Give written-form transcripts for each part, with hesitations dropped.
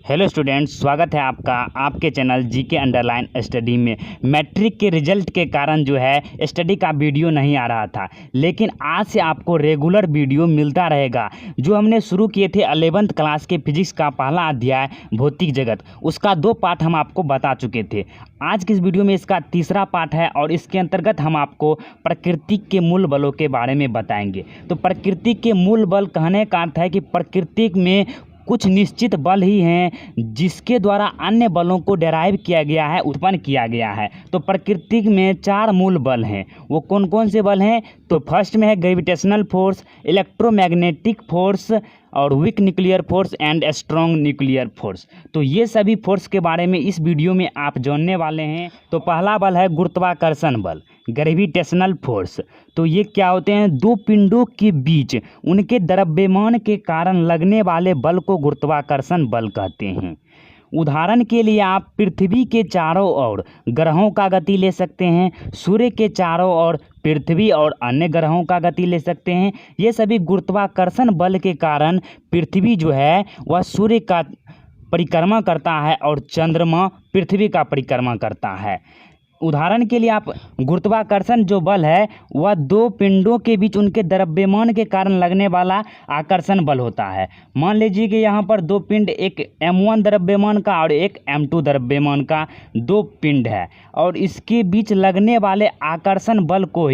Hello students, स्वागत है आपका आपके चैनल जीके अंडरलाइन स्टडी में। मैट्रिक के रिजल्ट के कारण जो है स्टडी का वीडियो नहीं आ रहा था, लेकिन आज से आपको रेगुलर वीडियो मिलता रहेगा। जो हमने शुरू किए थे 11th क्लास के फिजिक्स का पहला अध्याय भौतिक जगत, उसका 2 पार्ट हम आपको बता चुके थे। आज की इस वीडियो में इसका तीसरा पार्ट है और इसके अंतर्गत हम आपको प्रकृति के मूल बलों के बारे में बताएंगे। तो प्रकृति के मूल बल कहने का अर्थ है कि प्रकृति में कुछ निश्चित बल ही हैं जिसके द्वारा अन्य बलों को डेराइव किया गया है, उत्पन्न किया गया है। तो प्रकृति में 4 मूल बल हैं। वो कौन कौन से बल हैं? तो फर्स्ट में है ग्रेविटेशनल फोर्स, इलेक्ट्रोमैग्नेटिक फोर्स और weak nuclear force and strong nuclear force. तो ये सभी फोर्स के बारे में इस वीडियो में आप जानने वाले हैं। तो पहला बल है गुरुत्वाकर्षण बल, ग्रेविटेशनल फोर्स। तो ये क्या होते हैं? 2 पिंडों के बीच उनके द्रव्यमान के कारण लगने वाले बल को गुरुत्वाकर्षण बल कहते हैं। उदाहरण के लिए आप पृथ्वी के चारों ओर ग्रहों का गति ले सकते हैं, सूर्य के चारों ओर पृथ्वी और अन्य ग्रहों का गति ले सकते हैं। ये सभी गुरुत्वाकर्षण बल के कारण पृथ्वी जो है वह सूर्य का परिक्रमा करता है और चंद्रमा पृथ्वी का परिक्रमा करता है। उदाहरण के लिए आप गुरुत्वाकर्षण जो बल है वह 2 पिंडों के बीच उनके द्रव्यमान के कारण लगने वाला आकर्षण बल होता है। मान लीजिए कि यहाँ पर 2 पिंड, एक m1 द्रव्यमान का और एक m2 द्रव्यमान का 2 पिंड है, और इसके बीच लगने वाले आकर्षण बल को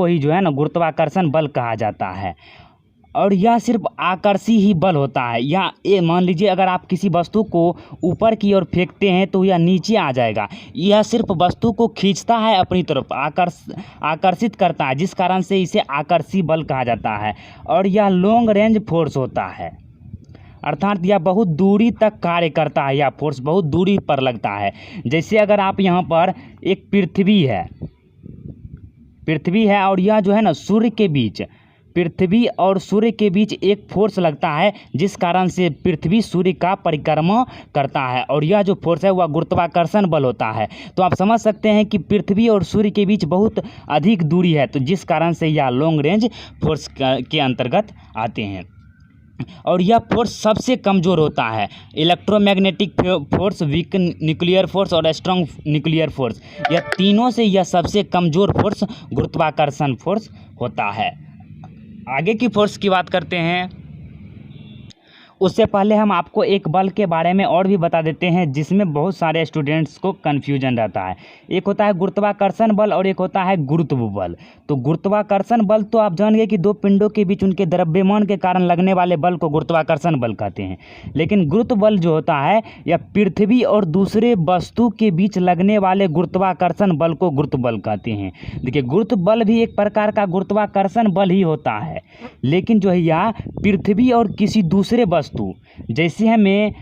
ही जो है ना गुरुत्वाकर्षण बल कहा जाता है। और यह सिर्फ आकर्षी ही बल होता है। या ये मान लीजिए अगर आप किसी वस्तु को ऊपर की ओर फेंकते हैं तो यह नीचे आ जाएगा। यह सिर्फ वस्तु को खींचता है अपनी तरफ, आकर्षित करता है, जिस कारण से इसे आकर्षी बल कहा जाता है। और यह लॉन्ग रेंज फोर्स होता है, अर्थात यह बहुत दूरी तक कार्य करता है। यह फोर्स बहुत दूरी पर लगता है। जैसे अगर आप यहाँ पर एक पृथ्वी है और यह जो है ना पृथ्वी और सूर्य के बीच एक फोर्स लगता है, जिस कारण से पृथ्वी सूर्य का परिक्रमा करता है, और यह जो फोर्स है वह गुरुत्वाकर्षण बल होता है। तो आप समझ सकते हैं कि पृथ्वी और सूर्य के बीच बहुत अधिक दूरी है, तो जिस कारण से यह लॉन्ग रेंज फोर्स के अंतर्गत आते हैं। और यह फोर्स सबसे कमज़ोर होता है। Electromagnetic force, weak nuclear force और स्ट्रॉन्ग न्यूक्लियर फोर्स, यह तीनों से यह सबसे कमज़ोर फोर्स गुरुत्वाकर्षण फोर्स होता है। आगे की फोर्स की बात करते हैं। उससे पहले हम आपको एक बल के बारे में और भी बता देते हैं जिसमें बहुत सारे स्टूडेंट्स को कन्फ्यूजन रहता है। एक होता है गुरुत्वाकर्षण बल और एक होता है गुरुत्व बल। तो गुरुत्वाकर्षण बल तो आप जान गए कि 2 पिंडों के बीच उनके द्रव्यमान के कारण लगने वाले बल को गुरुत्वाकर्षण बल कहते हैं। लेकिन गुरुत्व बल जो होता है यह पृथ्वी और दूसरे वस्तु के बीच लगने वाले गुरुत्वाकर्षण बल को गुरुत्व बल कहते हैं। देखिए, गुरुत्व बल भी एक प्रकार का गुरुत्वाकर्षण बल ही होता है, लेकिन जो है यह पृथ्वी और किसी दूसरे वस्तु, जैसे हमें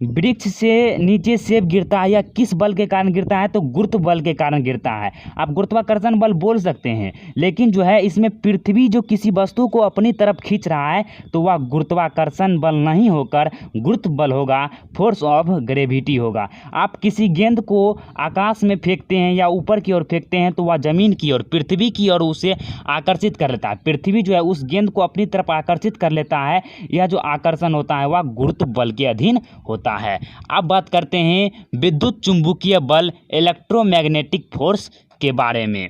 वृक्ष से नीचे सेब गिरता है या किस बल के कारण गिरता है, तो गुरुत्व बल के कारण गिरता है। आप गुरुत्वाकर्षण बल बोल सकते हैं, लेकिन जो है इसमें पृथ्वी जो किसी वस्तु को अपनी तरफ खींच रहा है तो वह गुरुत्वाकर्षण बल नहीं होकर गुरुत्व बल होगा, फोर्स ऑफ ग्रेविटी होगा। आप किसी गेंद को आकाश में फेंकते हैं या ऊपर की ओर फेंकते हैं तो वह जमीन की ओर, पृथ्वी की ओर उसे आकर्षित कर लेता है। पृथ्वी जो है उस गेंद को अपनी तरफ आकर्षित कर लेता है। यह जो आकर्षण होता है वह गुरुत्व बल के अधीन होता है। अब बात करते हैं विद्युत चुंबकीय बल, इलेक्ट्रोमैग्नेटिक फोर्स के बारे में।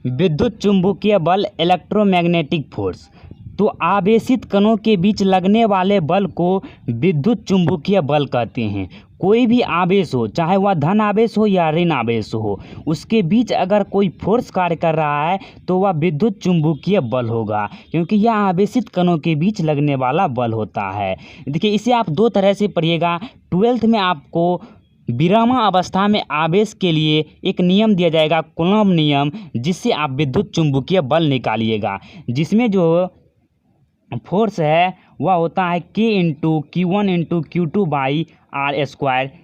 विद्युत चुंबकीय बल, इलेक्ट्रोमैग्नेटिक फोर्स। तो आवेशित कणों के बीच लगने वाले बल को विद्युत चुंबकीय बल कहते हैं। कोई भी आवेश हो, चाहे वह धन आवेश हो या ऋण आवेश हो, उसके बीच अगर कोई फोर्स कार्य कर रहा है तो वह विद्युत चुंबकीय बल होगा, क्योंकि यह आवेशित कणों के बीच लगने वाला बल होता है। देखिए, इसे आप 2 तरह से पढ़िएगा। 12th में आपको विराम अवस्था में आवेश के लिए एक नियम दिया जाएगा, कूलॉम नियम, जिससे आप विद्युत चुंबकीय बल निकालिएगा, जिसमें जो फोर्स है वह होता है K × Q1 × Q2/r²।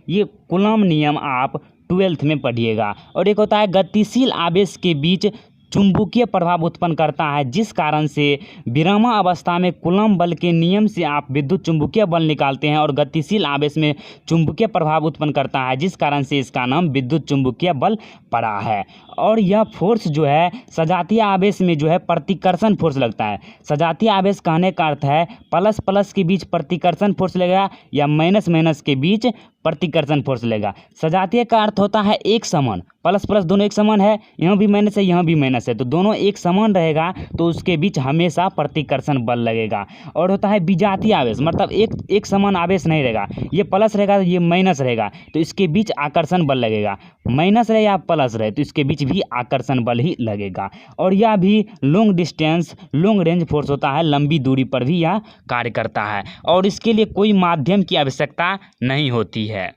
ये कूलॉम नियम आप 12th में पढ़िएगा। और एक होता है गतिशील आवेश के बीच चुंबकीय प्रभाव उत्पन्न करता है, जिस कारण से विरामा अवस्था में कूलम्ब बल के नियम से आप विद्युत चुंबकीय बल निकालते हैं और गतिशील आवेश में चुंबकीय प्रभाव उत्पन्न करता है, जिस कारण से इसका नाम विद्युत चुंबकीय बल पड़ा है। और यह फोर्स जो है सजातीय आवेश में जो है प्रतिकर्षण फोर्स लगता है। सजातीय आवेश कहने का अर्थ है प्लस प्लस के बीच प्रतिकर्षण फोर्स लगेगा या माइनस माइनस के बीच प्रतिकर्षण फोर्स लेगा। सजातीय का अर्थ होता है एक समान, प्लस प्लस दोनों एक समान है, यहाँ भी माइनस है यहाँ भी माइनस है, तो दोनों एक समान रहेगा तो उसके बीच हमेशा प्रतिकर्षण बल लगेगा। और होता है विजातीय आवेश, मतलब एक समान आवेश नहीं रहेगा, ये प्लस रहेगा ये माइनस रहेगा तो इसके बीच आकर्षण बल लगेगा, माइनस रहे या प्लस रहे तो इसके बीच भी आकर्षण बल ही लगेगा। और यह भी long distance long range force होता है, लंबी दूरी पर भी यह कार्य करता है और इसके लिए कोई माध्यम की आवश्यकता नहीं होती है।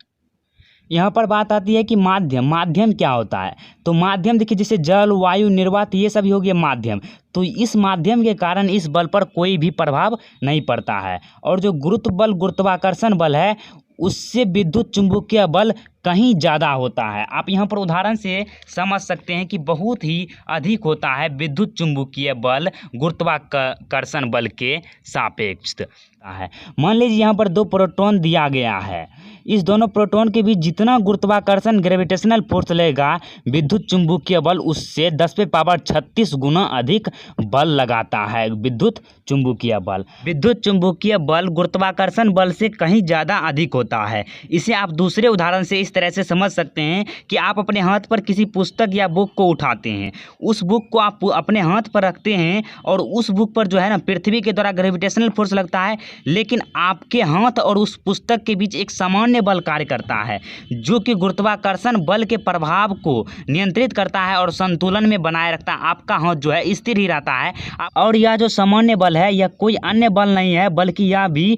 यहाँ पर बात आती है कि माध्यम क्या होता है। तो माध्यम देखिए जैसे जल वायु निर्वात ये सभी हो गए माध्यम, तो इस माध्यम के कारण इस बल पर कोई भी प्रभाव नहीं पड़ता है। और जो गुरुत्व बल गुरुत्वाकर्षण बल है उससे विद्युत चुंबकीय बल कहीं ज़्यादा होता है। आप यहाँ पर उदाहरण से समझ सकते हैं कि बहुत ही अधिक होता है विद्युत चुंबकीय बल गुरुत्वाकर्षण बल के सापेक्ष है। मान लीजिए यहाँ पर दो प्रोटॉन दिया गया है, इस दोनों प्रोटॉन के बीच जितना गुरुत्वाकर्षण ग्रेविटेशनल फोर्स लगेगा विद्युत चुंबकीय बल उससे 10⁻36 गुना अधिक बल लगाता है। विद्युत चुंबकीय बल गुरुत्वाकर्षण बल से कहीं ज़्यादा अधिक होता है। इसे आप दूसरे उदाहरण से इस तरह से समझ सकते हैं कि आप अपने हाथ पर किसी पुस्तक या बुक को उठाते हैं, उस बुक को आप अपने हाथ पर रखते हैं और उस बुक पर जो है ना पृथ्वी के द्वारा ग्रेविटेशनल फोर्स लगता है, लेकिन आपके हाथ और उस पुस्तक के बीच एक सामान्य बल कार्य करता है जो कि गुरुत्वाकर्षण बल के प्रभाव को नियंत्रित करता है और संतुलन में बनाए रखता है। आपका हाथ जो है स्थिर ही रहता है। और यह जो सामान्य बल है यह कोई अन्य बल नहीं है बल्कि यह भी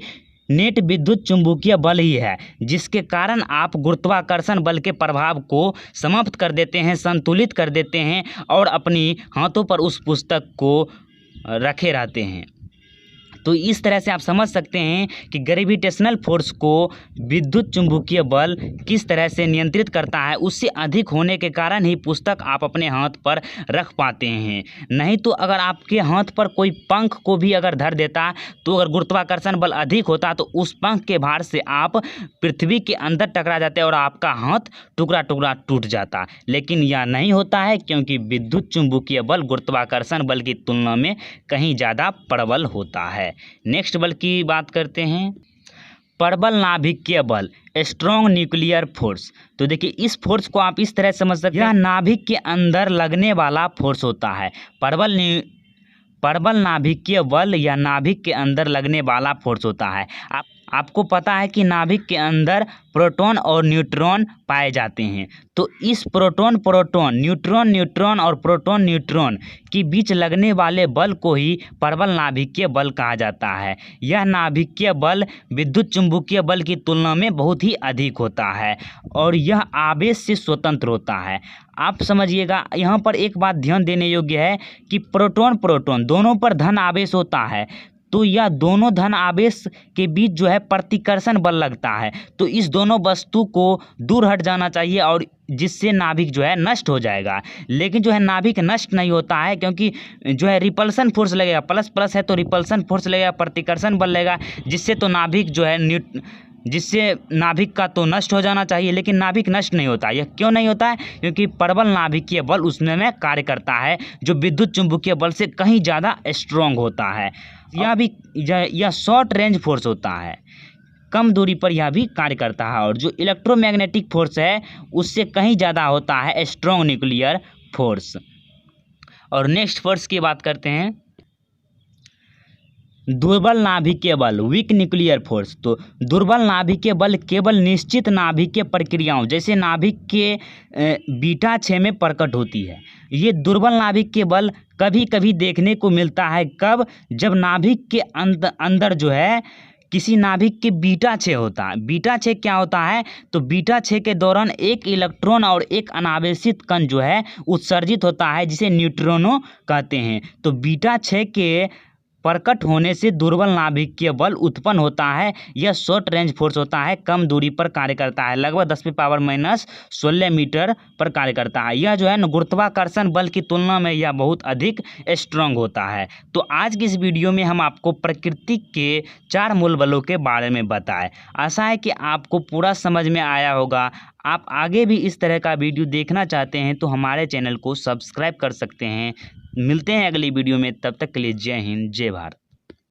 नेट विद्युत चुंबकीय बल ही है, जिसके कारण आप गुरुत्वाकर्षण बल के प्रभाव को समाप्त कर देते हैं, संतुलित कर देते हैं और अपनी हाथों पर उस पुस्तक को रखे रहते हैं। तो इस तरह से आप समझ सकते हैं कि ग्रेविटेशनल फोर्स को विद्युत चुंबकीय बल किस तरह से नियंत्रित करता है। उससे अधिक होने के कारण ही पुस्तक आप अपने हाथ पर रख पाते हैं, नहीं तो अगर आपके हाथ पर कोई पंख को भी अगर धर देता तो अगर गुरुत्वाकर्षण बल अधिक होता तो उस पंख के भार से आप पृथ्वी के अंदर टकरा जाते और आपका हाथ टुकड़ा टुकड़ा टूट जाता। लेकिन यह नहीं होता है क्योंकि विद्युत चुंबकीय बल गुरुत्वाकर्षण बल की तुलना में कहीं ज़्यादा प्रबल होता है। नेक्स्ट बल की बात करते हैं, प्रबल नाभिकीय बल स्ट्रॉन्ग न्यूक्लियर फोर्स। तो देखिए इस फोर्स को आप इस तरह समझ सकते हैं, यह नाभिक के अंदर लगने वाला फोर्स होता है। प्रबल नाभिकीय बल या नाभिक के अंदर लगने वाला फोर्स होता है। आपको पता है कि नाभिक के अंदर प्रोटॉन और न्यूट्रॉन पाए जाते हैं, तो इस प्रोटॉन न्यूट्रॉन और प्रोटॉन न्यूट्रॉन के बीच लगने वाले बल को ही प्रबल नाभिकीय बल कहा जाता है। यह नाभिकीय बल विद्युत चुंबकीय बल की तुलना में बहुत ही अधिक होता है और यह आवेश से स्वतंत्र होता है। आप समझिएगा, यहाँ पर एक बात ध्यान देने योग्य है कि प्रोटॉन दोनों पर धन आवेश होता है, तो यह दोनों धन आवेश के बीच जो है प्रतिकर्षण बल लगता है। तो इस दोनों वस्तु को दूर हट जाना चाहिए और जिससे नाभिक जो है नष्ट हो जाएगा। लेकिन जो है नाभिक नष्ट नहीं होता है क्योंकि जो है रिपल्सन फोर्स लगेगा, प्लस प्लस है तो रिपल्सन फोर्स लगेगा, प्रतिकर्षण बल लगेगा, जिससे तो नाभिक जो है जिससे नाभिक का तो नष्ट हो जाना चाहिए, लेकिन नाभिक नष्ट नहीं होता। यह क्यों नहीं होता है? क्योंकि प्रबल नाभिकीय बल उसमें में कार्य करता है जो विद्युत चुंबकीय बल से कहीं ज़्यादा स्ट्रॉन्ग होता है। यह शॉर्ट रेंज फोर्स होता है, कम दूरी पर यह भी कार्य करता है और जो इलेक्ट्रोमैग्नेटिक फोर्स है उससे कहीं ज़्यादा होता है स्ट्रॉन्ग न्यूक्लियर फोर्स। और नेक्स्ट फोर्स की बात करते हैं, दुर्बल नाभिकीय बल वीक न्यूक्लियर फोर्स। तो दुर्बल नाभिकीय बल केवल निश्चित नाभिकीय प्रक्रियाओं जैसे नाभिक के बीटा 6 में प्रकट होती है। ये दुर्बल नाभिकीय बल कभी कभी देखने को मिलता है, कब? जब नाभिक के अंदर जो है किसी नाभिक के बीटा 6 होता है। बीटा 6 क्या होता है? तो बीटा 6 के दौरान एक इलेक्ट्रॉन और एक अनावेशित कण जो है उत्सर्जित होता है जिसे न्यूट्रिनो कहते हैं। तो बीटा 6 के प्रकट होने से दुर्बल नाभिकीय बल उत्पन्न होता है। यह शॉर्ट रेंज फोर्स होता है, कम दूरी पर कार्य करता है, लगभग 10⁻⁻16 मीटर पर कार्य करता है। यह जो है ना गुरुत्वाकर्षण बल की तुलना में यह बहुत अधिक स्ट्रांग होता है। तो आज की इस वीडियो में हम आपको प्रकृति के 4 मूल बलों के बारे में बताएं। आशा है कि आपको पूरा समझ में आया होगा। आप आगे भी इस तरह का वीडियो देखना चाहते हैं तो हमारे चैनल को सब्सक्राइब कर सकते हैं। मिलते हैं अगली वीडियो में, तब तक के लिए जय हिंद, जय भारत।